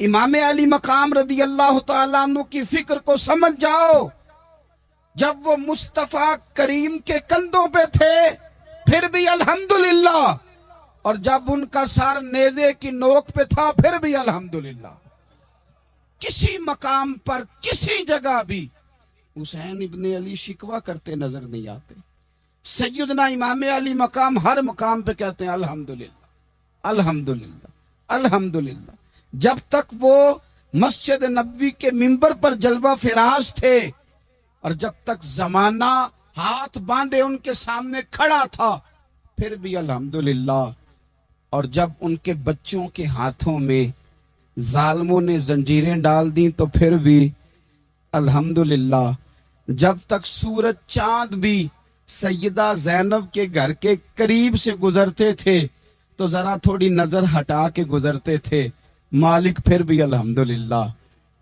इमाम अली मकाम रदी अल्लाह तआला अन्हु की फिक्र को समझ जाओ। जब वो मुस्तफा करीम के कंधों पे थे फिर भी अल्हम्दुलिल्लाह, और जब उनका सर नेज़े की नोक पे था फिर भी अल्हम्दुलिल्लाह। किसी मकाम पर किसी जगह भी हुसैन इब्ने अली शिकवा करते नजर नहीं आते। सैयदना इमाम अली मकाम हर मकाम पे कहते हैं अल्हम्दुलिल्लाह अल्हम्दुलिल्लाह अल्हम्दुलिल्लाह। जब तक वो मस्जिद नबवी के मिंबर पर जलवा फिराज थे और जब तक जमाना हाथ बांधे उनके सामने खड़ा था फिर भी अल्हम्दुलिल्लाह। और जब उनके बच्चों के हाथों में जालिमों ने जंजीरें डाल दी तो फिर भी अल्हम्दुलिल्लाह। जब तक सूरज चांद भी सैयदा जैनब के घर के करीब से गुजरते थे तो जरा थोड़ी नजर हटा के गुजरते थे, मालिक फिर भी अल्हम्दुलिल्लाह।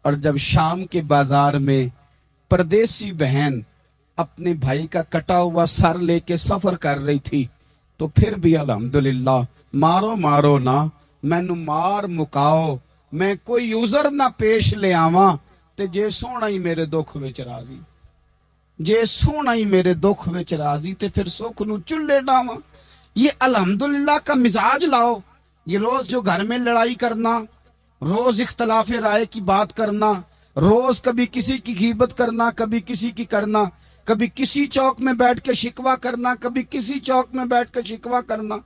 और जब शाम के बाजार में परदेसी बहन अपने भाई का कटा हुआ सर लेके सफर कर रही थी तो फिर भी अल्हम्दुलिल्लाह। मारो मारो ना मैनू मार मुकाओ, मैं कोई उजर ना पेश ले आवा ते जे सोना ही मेरे दुख विच राजी, जे सोना ही मेरे दुख विच राजी ते फिर सुख नू चुल्ले डावा। ये अल्हम्दुलिल्लाह का मिजाज लाओ। ये रोज जो घर में लड़ाई करना, रोज इख्तलाफ राय की बात करना, रोज कभी किसी की गीबत करना, कभी किसी की करना, कभी किसी चौक में बैठ के शिकवा करना, कभी किसी चौक में बैठ के शिकवा करना,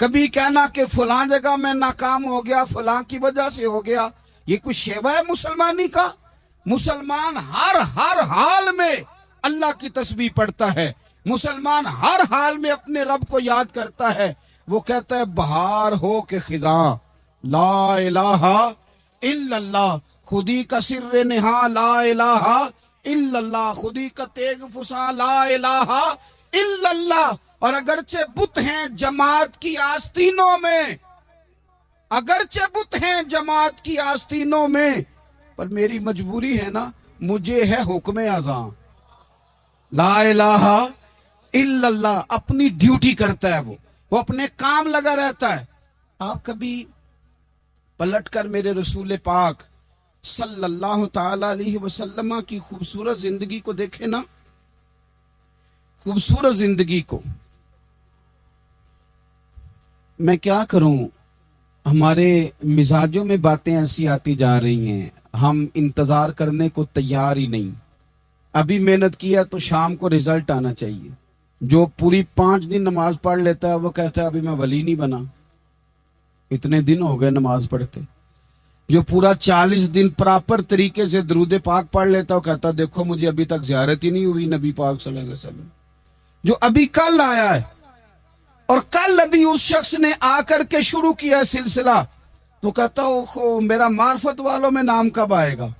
कभी कहना कि फलां जगह में नाकाम हो गया फलां की वजह से हो गया। ये कुछ शेवा है मुसलमानी का? मुसलमान हर हाल में अल्लाह की तस्बीह पढ़ता है। मुसलमान हर हाल में अपने रब को याद करता है। वो कहता है बहार हो के खिजा ला इलाहा इल्लल्लाह, खुदी का सिर्र निहा ला इलाहा इल्लल्लाह, खुदी का तेग फुसा ला इलाहा इल्लल्लाह। और अगरचे बुत हैं जमात की आस्तीनों में, अगरचे बुत हैं जमात की आस्तीनों में, पर मेरी मजबूरी है ना, मुझे है हुक्म आज़ां ला इलाहा इल्लल्लाह। अपनी ड्यूटी करता है वो अपने काम लगा रहता है। आप कभी पलटकर मेरे रसूल पाक सल्लल्लाहु ताला अलैहि वसल्लम की खूबसूरत जिंदगी को देखे ना, खूबसूरत जिंदगी को। मैं क्या करूं, हमारे मिजाजों में बातें ऐसी आती जा रही हैं, हम इंतजार करने को तैयार ही नहीं। अभी मेहनत किया तो शाम को रिजल्ट आना चाहिए। जो पूरी 5 दिन नमाज पढ़ लेता है वो कहता है अभी मैं वली नहीं बना, इतने दिन हो गए नमाज पढ़ते। जो पूरा 40 दिन प्रॉपर तरीके से दरूद पाक पढ़ लेता है वो कहता है देखो मुझे अभी तक ज़ियारत ही नहीं हुई नबी पाक सल्लल्लाहु अलैहि वसल्लम। जो अभी कल आया है और कल अभी उस शख्स ने आकर के शुरू किया सिलसिला तो कहता ओहो मेरा मार्फत वालों में नाम कब आएगा।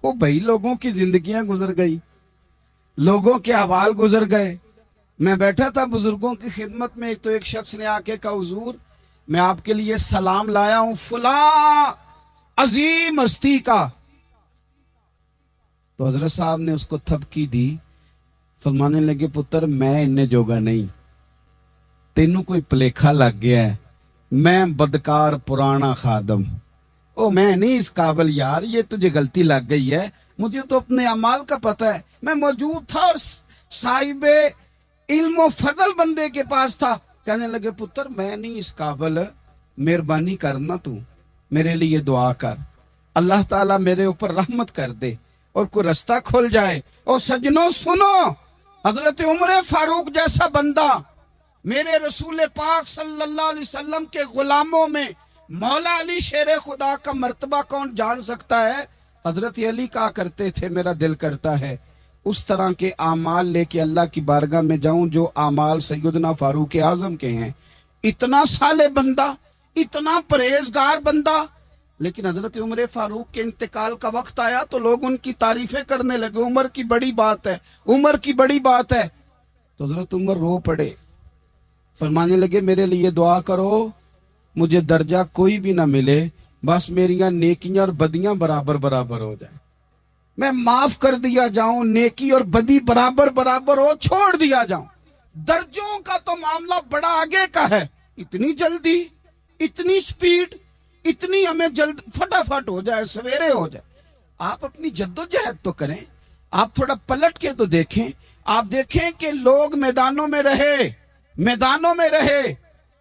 वो भाई लोगों की जिंदगियां गुजर गई, लोगों के अहवाल गुजर गए। मैं बैठा था बुजुर्गों की खिदमत में, तो एक शख्स ने आके कहा हुजूर मैं आपके लिए सलाम लाया हूं फुला अजीम हस्ती का। तो हजरत साहब ने उसको थपकी दी, फरमाने लगे पुत्र मैं इन्ने जोगा नहीं, तेनू कोई भुलेखा लग गया है, मैं बदकार पुराना खादम, ओ मैं नहीं इस काबिल यार, ये तुझे गलती लग गई है, मुझे तो अपने अमाल का पता है, मैं मौजूद था और साहिबे इल्म फजल बंदे के पास था। कहने लगे पुत्र मैं नहीं इस काबिल, मेहरबानी करना तू मेरे लिए दुआ कर, अल्लाह ताला मेरे ऊपर रहमत कर दे और कोई रास्ता खुल जाए। और सजनों सुनो, हजरत उमर फारूक जैसा बंदा मेरे रसूल पाक सल्लल्लाहु अलैहि वसल्लम के गुलामों में मौला अली शेर खुदा का मर्तबा कौन जान सकता है। हजरत अली कहा करते थे मेरा दिल करता है उस तरह के आमाल लेके अल्लाह की बारगाह में जाऊं जो आमाल सैयदना फारूक आजम के हैं। इतना साले बंदा, इतना परहेजगार बंदा, लेकिन हजरत उमर फारूक के इंतकाल का वक्त आया तो लोग उनकी तारीफें करने लगे, उमर की बड़ी बात है, उमर की बड़ी बात है। तो हजरत उमर रो पड़े, फरमाने लगे मेरे लिए दुआ करो, मुझे दर्जा कोई भी ना मिले, बस मेरियां नेकियां और बदियां बराबर बराबर हो जाए, मैं माफ कर दिया जाऊं, नेकी और बदी बराबर बराबर हो, छोड़ दिया जाऊं। दर्जों का तो मामला बड़ा आगे का है, इतनी जल्दी, इतनी स्पीड, इतनी हमें जल्द फटाफट हो जाए, सवेरे हो जाए। आप अपनी जद्दोजहद तो करें, आप थोड़ा पलट के तो देखें। आप देखें कि लोग मैदानों में रहे, मैदानों में रहे।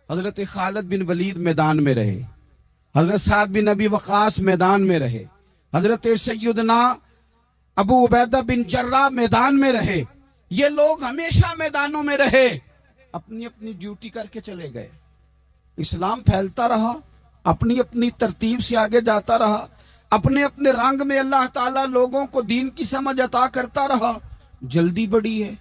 हजरत खालिद बिन वलीद मैदान में रहे, हजरत साद बिन अबी वक़ास मैदान में रहे, हजरत सैयदना अबू उबैदा बिन जर्रा मैदान में रहे। ये लोग हमेशा मैदानों में रहे, अपनी अपनी ड्यूटी करके चले गए। इस्लाम फैलता रहा, अपनी अपनी तरतीब से आगे जाता रहा, अपने अपने रंग में अल्लाह ताला लोगों को दीन की समझ अता करता रहा। जल्दी बड़ी है,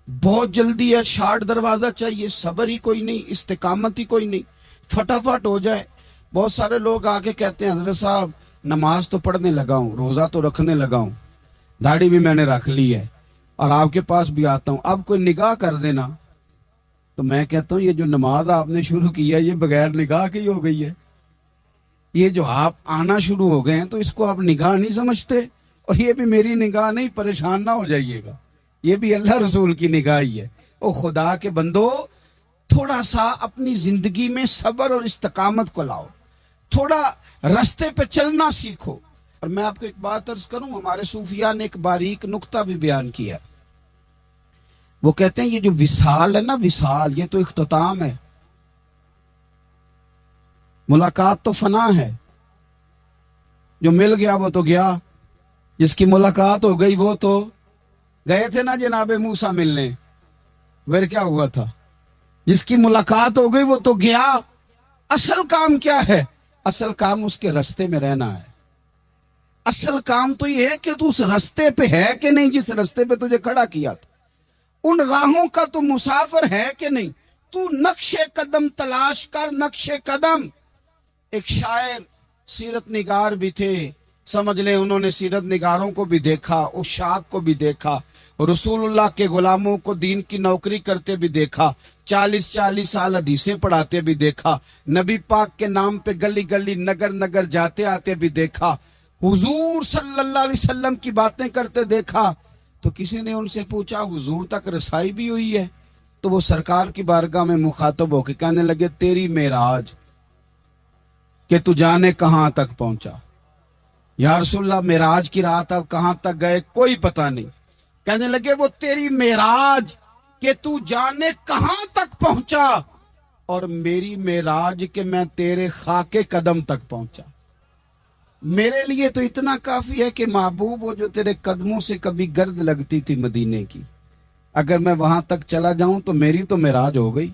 बहुत जल्दी है, शार्ट दरवाजा चाहिए, सब्र ही कोई नहीं, इस्तिकामत ही कोई नहीं, फटाफट हो जाए। बहुत सारे लोग आके कहते हैं हजरत साहब नमाज तो पढ़ने लगा हूँ, रोजा तो रखने लगा हूँ, दाढ़ी भी मैंने रख ली है और आपके पास भी आता हूँ, अब कोई निगाह कर देना। तो मैं कहता हूँ ये जो नमाज आपने शुरू की है ये बगैर निगाह की हो गई है। ये जो आप आना शुरू हो गए हैं तो इसको आप निगाह नहीं समझते, और ये भी मेरी निगाह नहीं, परेशान ना हो जाइएगा, ये भी अल्लाह रसूल की निगाह ही है। ओ खुदा के बंदो, थोड़ा सा अपनी जिंदगी में सब्र और इस्तिकामत को लाओ, थोड़ा रास्ते पे चलना सीखो। और मैं आपको एक बात अर्ज करूं, हमारे सूफिया ने एक बारीक नुक्ता भी बयान किया। वो कहते हैं ये जो विसाल है ना, विसाल, ये तो इख्तिताम है, मुलाकात तो फना है, जो मिल गया वो तो गया, जिसकी मुलाकात हो गई वो तो गए थे ना जनाबे मूसा मिलने, फिर क्या हुआ था? जिसकी मुलाकात हो गई वो तो गया। असल काम क्या है? असल काम उसके रास्ते में रहना है। असल काम तो ये है कि तू उस रास्ते पे है कि नहीं, जिस रास्ते पे तुझे खड़ा किया था, उन राहों का तू मुसाफिर है कि नहीं। तू नक्शे कदम तलाश कर, नक्शे कदम। एक शायर सीरत निगार भी थे, समझ ले उन्होंने सीरत निगारों को भी देखा, उस शाख को भी देखा, रसूलुल्लाह के गुलामों को दीन की नौकरी करते भी देखा, 40-40 साल हदीसें पढ़ाते भी देखा, नबी पाक के नाम पे गली गली नगर नगर जाते आते भी देखा, हुजूर सल्लल्लाहु अलैहि वसल्लम की बातें करते देखा। तो किसी ने उनसे पूछा हुजूर तक रसाई भी हुई है? तो वो सरकार की बारगाह में मुखातब होकर कहने लगे तेरी मेराज, कि तू जाने कहां तक पहुंचा। या रसूलल्लाह मेराज की रात अब कहां तक गए कोई पता नहीं। कहने लगे वो तेरी मेराज कि तू जाने कहां तक पहुंचा, और मेरी मेराज कि मैं तेरे खाके कदम तक पहुंचा। मेरे लिए तो इतना काफी है कि महबूब वो जो तेरे कदमों से कभी गर्द लगती थी मदीने की, अगर मैं वहां तक चला जाऊं तो मेरी तो मेराज हो गई,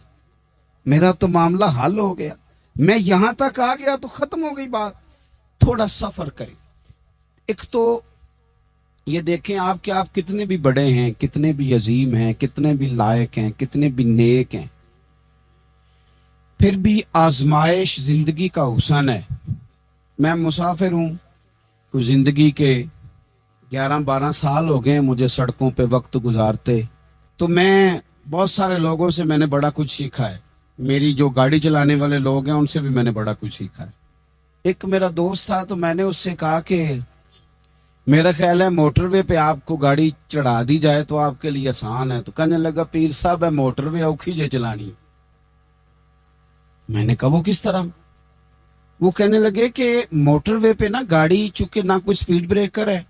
मेरा तो मामला हल हो गया। मैं यहां तक आ गया तो खत्म हो गई बात। थोड़ा सफर करें। एक तो ये देखें आप कि आप कितने भी बड़े हैं, कितने भी अजीम हैं, कितने भी लायक हैं, कितने भी नेक हैं, फिर भी आजमाइश जिंदगी का हुसन है। मैं मुसाफिर हूं, कोई जिंदगी के 11-12 साल हो गए मुझे सड़कों पे वक्त गुजारते। तो मैं बहुत सारे लोगों से मैंने बड़ा कुछ सीखा है। मेरी जो गाड़ी चलाने वाले लोग हैं उनसे भी मैंने बड़ा कुछ सीखा है। एक मेरा दोस्त था, तो मैंने उससे कहा कि मेरा ख्याल है मोटरवे पे आपको गाड़ी चढ़ा दी जाए तो आपके लिए आसान है। तो कहने लगा पीर साहब है मोटरवे औखी जे चलानी। मैंने कहा वो किस तरह? वो कहने लगे कि मोटरवे पे ना गाड़ी, चूंकि ना कोई स्पीड ब्रेकर है,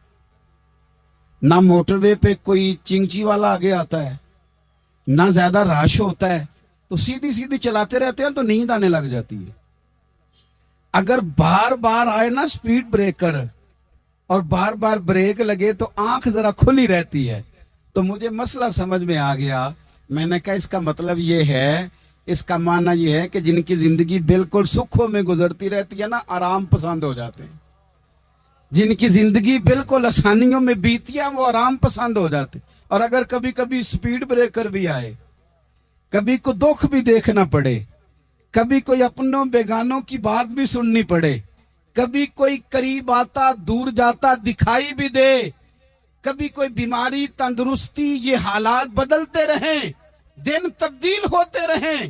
ना मोटरवे पे कोई चिंची वाला आगे आता है, ना ज्यादा रश होता है, तो सीधी सीधी चलाते रहते हैं तो नींद आने लग जाती है। अगर बार बार आए ना स्पीड ब्रेकर और बार बार ब्रेक लगे तो आंख जरा खुली रहती है। तो मुझे मसला समझ में आ गया। मैंने कहा इसका मतलब ये है, इसका माना ये है कि जिनकी जिंदगी बिल्कुल सुखों में गुजरती रहती है ना, आराम पसंद हो जाते हैं। जिनकी जिंदगी बिल्कुल आसानियों में बीती है वो आराम पसंद हो जाते। और अगर कभी कभी स्पीड ब्रेकर भी आए, कभी को दुख भी देखना पड़े, कभी कोई अपनों बेगानों की बात भी सुननी पड़े, कभी कोई करीब आता दूर जाता दिखाई भी दे, कभी कोई बीमारी तंदुरुस्ती, ये हालात बदलते रहें, दिन तब्दील होते रहें,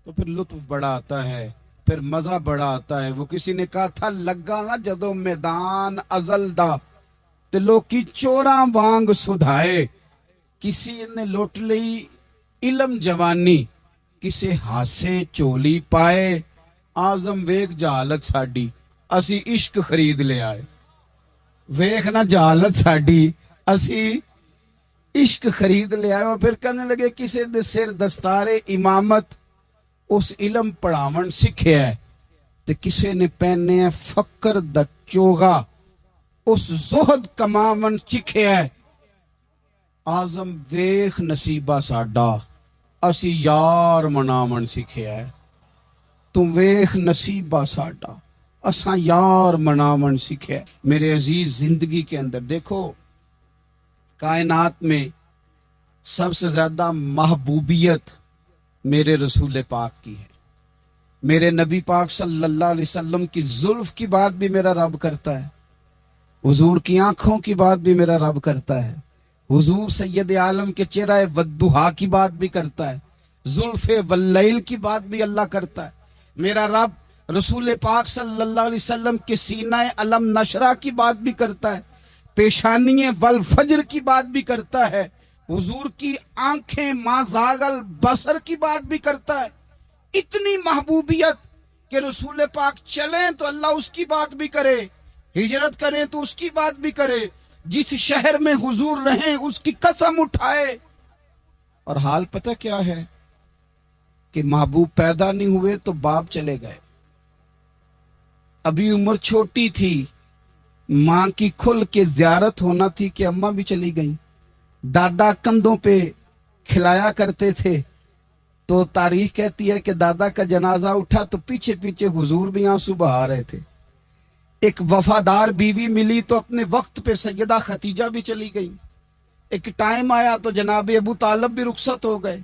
तो फिर लुत्फ बड़ा आता है, फिर मजा बड़ा आता है। वो किसी ने कहा था लगा ना जदों मैदान अजल दा ते लोकी चोरा वांग सुधाए, किसी ने लुट ली इलम जवानी, किसे हासे चोली पाए, आजम वेख जहालत साडी, असी इश्क खरीद ले आए। वेख ना जहालत साडी, असी इश्क खरीद ले आए। और फिर कहने लगे किसी दे सिर दस्तारे इमामत उस इलम पढ़ावन सीखे है, ते किसी ने पहने है फकर दा चोगा उस जुहद कमावन सीखे है। आजम वेख नसीबा साडा, असी यार मनावन सीखे है। तू वेख नसीबा साडा, असा यार मनावन सीखे है। मेरे अजीज, जिंदगी के अंदर देखो, कायनात में सबसे ज्यादा महबूबियत मेरे रसूल पाक की है। मेरे नबी पाक सल्लल्लाहु अलैहि वसल्लम की जुल्फ की बात भी मेरा रब करता है, हुजूर की आंखों की बात भी मेरा रब करता है, हुजूर सैयद आलम के चेहरा वद्दुहा की बात भी करता है, जुल्फे वल्लैल की बात भी अल्लाह करता है। मेरा रब रसूल पाक सल्लल्लाहु अलैहि वसल्लम के सीना अलम नशरा की बात भी करता है, पेशानी वल फजर की बात भी करता है, हुजूर की आंखें माजागल बसर की बात भी करता है। इतनी महबूबियत कि रसूल पाक चलें तो अल्लाह उसकी बात भी करे, हिजरत करें तो उसकी बात भी करे, जिस शहर में हुजूर रहें उसकी कसम उठाए। और हाल पता क्या है कि महबूब पैदा नहीं हुए तो बाप चले गए, अभी उम्र छोटी थी, मां की खुल के जियारत होना थी कि अम्मा भी चली गई। दादा कंधों पे खिलाया करते थे, तो तारीख कहती है कि दादा का जनाजा उठा तो पीछे पीछे हुजूर भी आंसू बहा रहे थे। एक वफादार बीवी मिली तो अपने वक्त पे सैयदा खतीजा भी चली गई। एक टाइम आया तो जनाब अबू तालब भी रुखसत हो गए।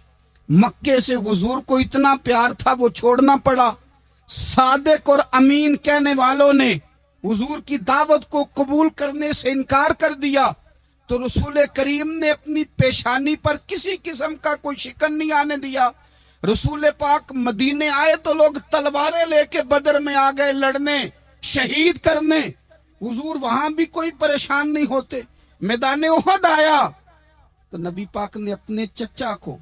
मक्के से हुजूर को इतना प्यार था वो छोड़ना पड़ा। सादिक और अमीन कहने वालों ने हुजूर की दावत को कबूल करने से इनकार कर दिया, तो रसूल करीम ने अपनी पेशानी पर किसी किस्म का कोई शिकन नहीं आने दिया। रसूल पाक मदीने आए तो लोग तलवारें लेके बदर में आ गए लड़ने, शहीद करने। हुजूर वहां भी कोई परेशान नहीं होते। मैदान उहद आया तो नबी पाक ने अपने चचा को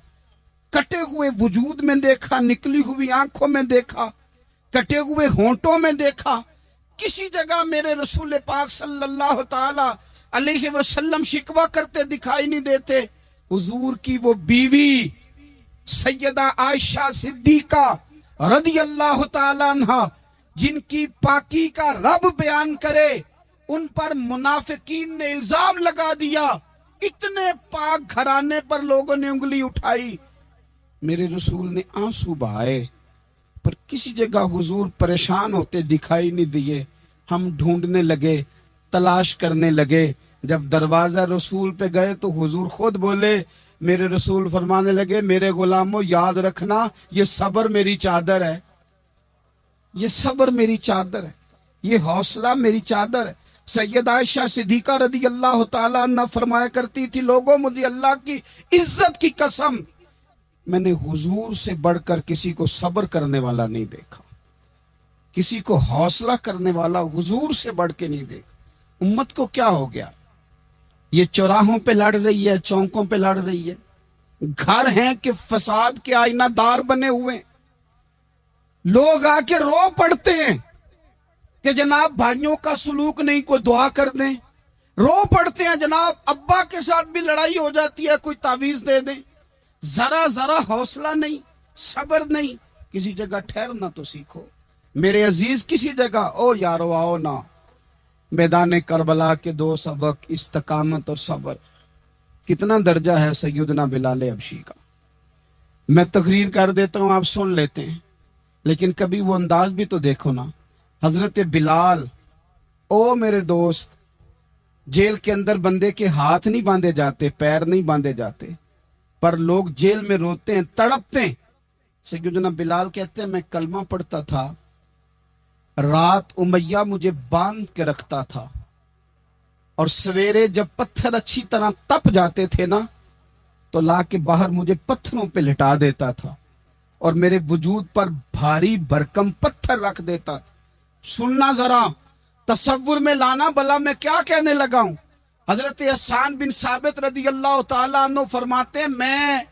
कटे हुए वजूद में देखा, निकली हुई आंखों में देखा, कटे हुए होंठों में देखा। किसी जगह मेरे रसूल पाक सल्लल्लाहु ताला अलैहि वसल्लम शिकवा करते दिखाई नहीं देते। हुजूर की वो बीवी सैयदा आयशा सिद्दीका रदी अल्लाह ताला अन्हा, जिनकी पाकी का रब बयान करे, उन पर मुनाफिकीन ने इल्जाम लगा दिया। इतने पाक घराने पर लोगों ने उंगली उठाई। मेरे रसूल ने आंसू बहाए, पर किसी जगह हुजूर परेशान होते दिखाई नहीं दिए। हम ढूंढने लगे, तलाश करने लगे। जब दरवाजा रसूल पे गए तो हुजूर खुद बोले, मेरे रसूल फरमाने लगे, मेरे गुलामों याद रखना, ये सब्र मेरी चादर है, ये सब्र मेरी चादर है, ये हौसला मेरी चादर है। सैयद आयशा सिद्दीका रदी अल्लाह ताला अन्हा फरमाया करती थी, लोगों मुझे अल्लाह की इज्जत की कसम, मैंने हुजूर से बढ़कर किसी को सब्र करने वाला नहीं देखा, किसी को हौसला करने वाला हुजूर से बढ़ के नहीं देखा। उम्मत को क्या हो गया? ये चौराहों पे लड़ रही है, चौकों पे लड़ रही है, घर हैं कि फसाद के आईनादार बने हुए। लोग आके रो पड़ते हैं कि जनाब भाइयों का सलूक नहीं, कोई दुआ कर दें। रो पड़ते हैं जनाब अब्बा के साथ भी लड़ाई हो जाती है, कोई तावीज दे दें। जरा जरा हौसला नहीं, सब्र नहीं। किसी जगह ठहरना तो सीखो मेरे अजीज, किसी जगह ओ यारो आओ ना। मैदान करबला के दो सबक, इस्तकामत और सब्र। कितना दर्जा है सैयदना बिलाल हबशी का। मैं तकरीर कर देता हूं, आप सुन लेते हैं, लेकिन कभी वो अंदाज भी तो देखो ना। हजरत बिलाल, ओ मेरे दोस्त, जेल के अंदर बंदे के हाथ नहीं बांधे जाते, पैर नहीं बांधे जाते, पर लोग जेल में रोते हैं, तड़पते हैं। सैयदना बिलाल कहते हैं, मैं कलमा पढ़ता था, रात उमैया मुझे बांध के रखता था, और सवेरे जब पत्थर अच्छी तरह तप जाते थे ना, तो ला के बाहर मुझे पत्थरों पे लिटा देता था और मेरे वजूद पर भारी भरकम पत्थर रख देता था। सुनना जरा, तसव्वुर में लाना, भला मैं क्या कहने लगा हूं। हजरत हसन बिन साबित रदी अल्लाह ताला अन्हु फरमाते हैं, मैं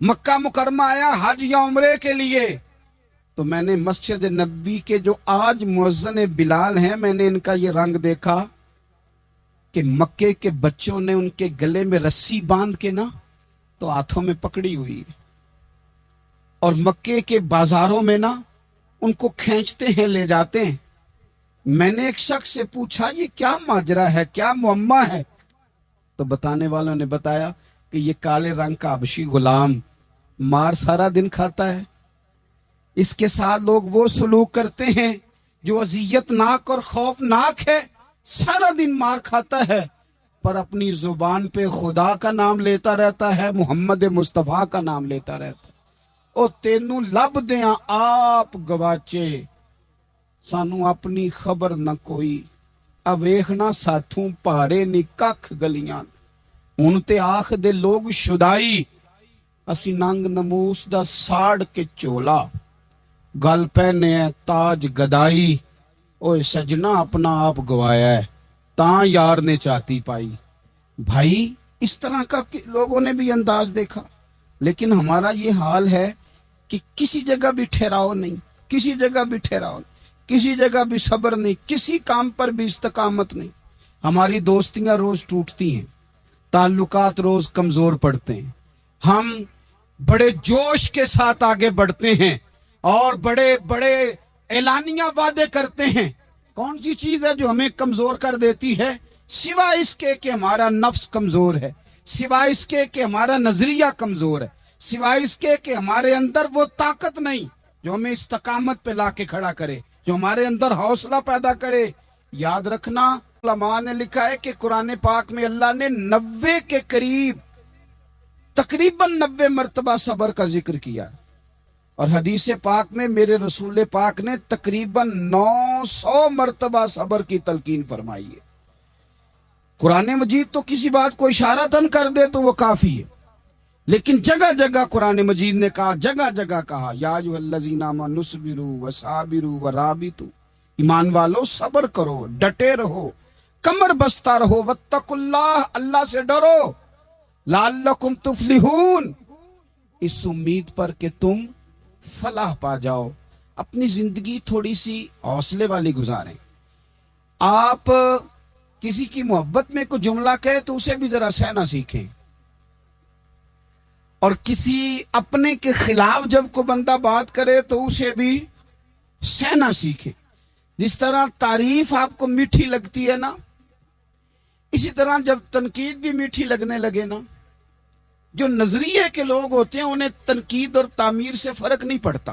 मक्का मुकरमा आया हज या उम्रे के लिए, तो मैंने मस्जिद नबी के जो आज मुअज्जिन बिलाल हैं, मैंने इनका ये रंग देखा कि मक्के के बच्चों ने उनके गले में रस्सी बांध के ना तो हाथों में पकड़ी हुई है, और मक्के के बाजारों में ना उनको खींचते हैं, ले जाते हैं। मैंने एक शख्स से पूछा ये क्या माजरा है, क्या मुअम्मा है? तो बताने वालों ने बताया कि ये काले रंग का हबशी गुलाम मार सारा दिन खाता है। इसके साथ लोग वो सलूक करते हैं जो अजियतनाक और खौफनाक है। सारा दिन मार खाता है पर अपनी जुबान पे खुदा का नाम लेता रहता है, मोहम्मद मुस्तफा का नाम लेता रहता है। ओ तेनू लब दिया आप गवाचे, सानू अपनी खबर न कोई, अवेखना साथों पहाड़े नी कख गलियां। हुण ते आख दे लोग शुदाई, असी नंग नमूस दा साड़ के चोला, गल पहने ताज गदाई। ओए सजना अपना आप गवाया है, ता यार ने चाती पाई। भाई इस तरह का लोगों ने भी अंदाज देखा, लेकिन हमारा ये हाल है कि किसी जगह भी ठहराव नहीं, किसी जगह भी ठहराव, किसी जगह भी सब्र नहीं, किसी काम पर भी इस्तकामत नहीं। हमारी दोस्तियां रोज टूटती हैं, ताल्लुकात रोज कमजोर पड़ते हैं। हम बड़े जोश के साथ आगे बढ़ते हैं और बड़े बड़े ऐलानिया वादे करते हैं। कौन सी चीज है जो हमें कमजोर कर देती है? सिवाय इसके कि हमारा नफ्स कमजोर है, सिवाय इसके कि हमारा नजरिया कमजोर है, सिवाय इसके कि हमारे अंदर वो ताकत नहीं जो हमें इस्तकामत पे लाके खड़ा करे, जो हमारे अंदर हौसला पैदा करे। याद रखना, उलमा ने लिखा है कि कुरान पाक में अल्लाह ने 90 के करीब, तकरीबन 90 मर्तबा सब्र का जिक्र किया, और हदीस पाक में मेरे रसूल पाक ने तकरीबन 900 मर्तबा सब्र की तलकीन फरमाई है। कुरान मजीद तो किसी बात को इशारतन कर दे तो वो काफी है, लेकिन जगह जगह कुरान मजीद ने कहा, जगह जगह कहा, या अय्युहल्लज़ीना आमनू सबिरू वसाबिरू वराबितू, ईमान वालों सब्र करो, डटे रहो, कमर बस्ता रहो, वत्तकुल्लाह, अल्लाह से डरो, लअल्लकुम तुफ्लिहून, इस उम्मीद पर कि तुम फलाह पा जाओ। अपनी जिंदगी थोड़ी सी हौसले वाली गुजारें। आप किसी की मोहब्बत में कोई जुमला कहे तो उसे भी जरा सहना सीखें, और किसी अपने के खिलाफ जब कोई बंदा बात करे तो उसे भी सहना सीखें। जिस तरह तारीफ आपको मीठी लगती है ना, इसी तरह जब तनकीद भी मीठी लगने लगे ना, जो नजरिए के लोग होते हैं उन्हें तनकीद और तामीर से फर्क नहीं पड़ता,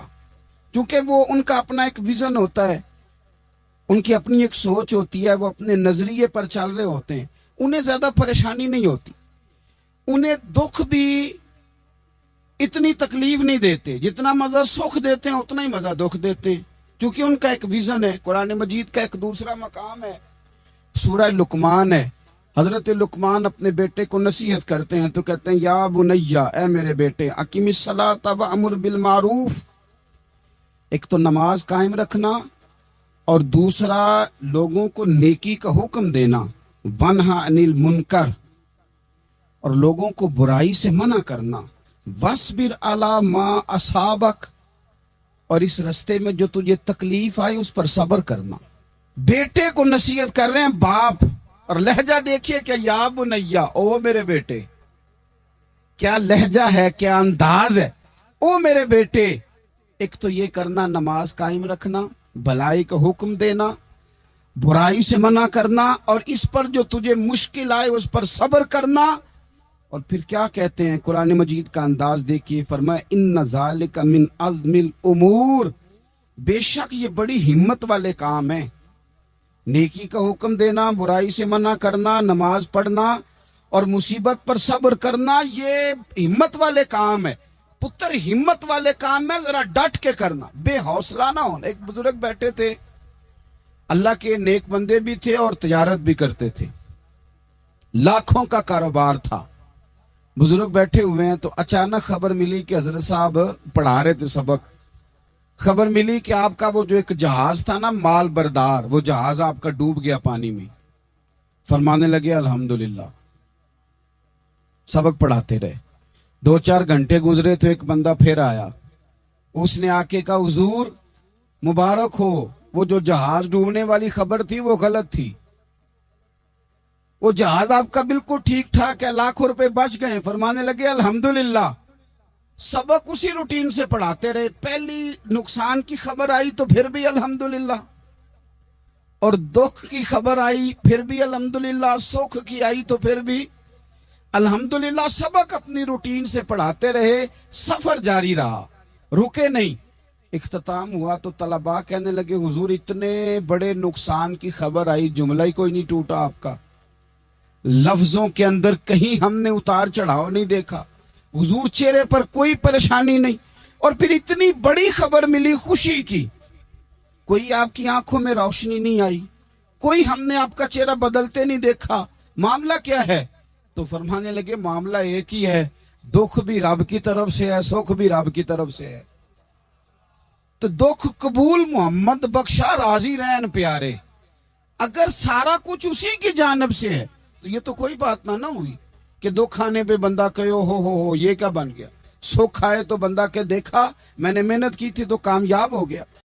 क्योंकि वो उनका अपना एक विजन होता है, उनकी अपनी एक सोच होती है, वो अपने नजरिए पर चल रहे होते हैं, उन्हें ज्यादा परेशानी नहीं होती। उन्हें दुख भी इतनी तकलीफ नहीं देते, जितना मजा सुख देते हैं उतना ही मजा दुख देते हैं, क्योंकि उनका एक विजन है। कुरान मजीद का एक दूसरा मकाम है, सूरह लुकमान है। हजरत लुकमान अपने बेटे को नसीहत करते हैं तो कहते हैं, या बुनैया, ए मेरे बेटे, अकीमिस्सलात व अमुर बिल मारूफ, एक तो नमाज कायम रखना और दूसरा लोगों को नेकी का हुक्म देना, वनहा अनिल मुनकर, और लोगों को बुराई से मना करना, वस्बिर अला मा असाबक, और इस रास्ते में जो तुझे तकलीफ आई उस पर सब्र करना। बेटे को नसीहत कर रहे हैं बाप, और लहजा देखिए क्या, या बुनैया, ओ मेरे बेटे, क्या लहजा है, क्या अंदाज है, ओ मेरे बेटे। एक तो ये करना, नमाज कायम रखना, भलाई का हुक्म देना, बुराई से मना करना, और इस पर जो तुझे मुश्किल आए उस पर सब्र करना। और फिर क्या कहते हैं, कुरान मजीद का अंदाज देखिए, फरमाया इन्न ज़ालिका मिन अज़्मिल उमूर, बेशक ये बड़ी हिम्मत वाले काम है। नेकी का हुक्म देना, बुराई से मना करना, नमाज पढ़ना और मुसीबत पर सब्र करना, ये हिम्मत वाले काम है। पुत्र हिम्मत वाले काम में जरा डट के करना, बेहौसला ना होना। एक बुजुर्ग बैठे थे, अल्लाह के नेक बंदे भी थे और तिजारत भी करते थे, लाखों का कारोबार था। बुजुर्ग बैठे हुए हैं तो अचानक खबर मिली कि हजरत साहब पढ़ा रहे थे सबक। खबर मिली कि आपका वो जो एक जहाज था ना, माल बरदार, वो जहाज आपका डूब गया पानी में। फरमाने लगे अल्हम्दुलिल्लाह। सबक पढ़ाते रहे, 2-4 घंटे गुजरे तो एक बंदा फिर आया, उसने आके कहा हुजूर मुबारक हो, वो जो जहाज डूबने वाली खबर थी वो गलत थी, वो जहाज आपका बिल्कुल ठीक ठाक है, लाखों रुपए बच गए। फरमाने लगे अल्हम्दुलिल्लाह। सबक उसी रूटीन से पढ़ाते रहे। पहली नुकसान की खबर आई तो फिर भी अल्हम्दुलिल्लाह, और दुख की खबर आई फिर भी अल्हम्दुलिल्लाह, सुख की आई तो फिर भी अल्हम्दुलिल्लाह। सबक अपनी रूटीन से पढ़ाते रहे, सफर जारी रहा, रुके नहीं। इख्तिताम हुआ तो तलबा कहने लगे हुजूर इतने बड़े नुकसान की खबर आई, जुमला ही कोई नहीं टूटा आपका, लफ्जों के अंदर कहीं हमने उतार चढ़ाव नहीं देखा, हुजूर चेहरे पर कोई परेशानी नहीं, और फिर इतनी बड़ी खबर मिली खुशी की, कोई आपकी आंखों में रोशनी नहीं आई, कोई हमने आपका चेहरा बदलते नहीं देखा, मामला क्या है? तो फरमाने लगे मामला एक ही है, दुख भी रब की तरफ से है, सुख भी रब की तरफ से है। तो दुख कबूल मोहम्मद बख्शा राजी रहन प्यारे, अगर सारा कुछ उसी की जानब से है तो ये तो कोई बात ना हुई कि दुख आने पे बंदा कहे हो ये क्या बन गया, सुख आए तो बंदा के देखा मैंने मेहनत की थी तो कामयाब हो गया।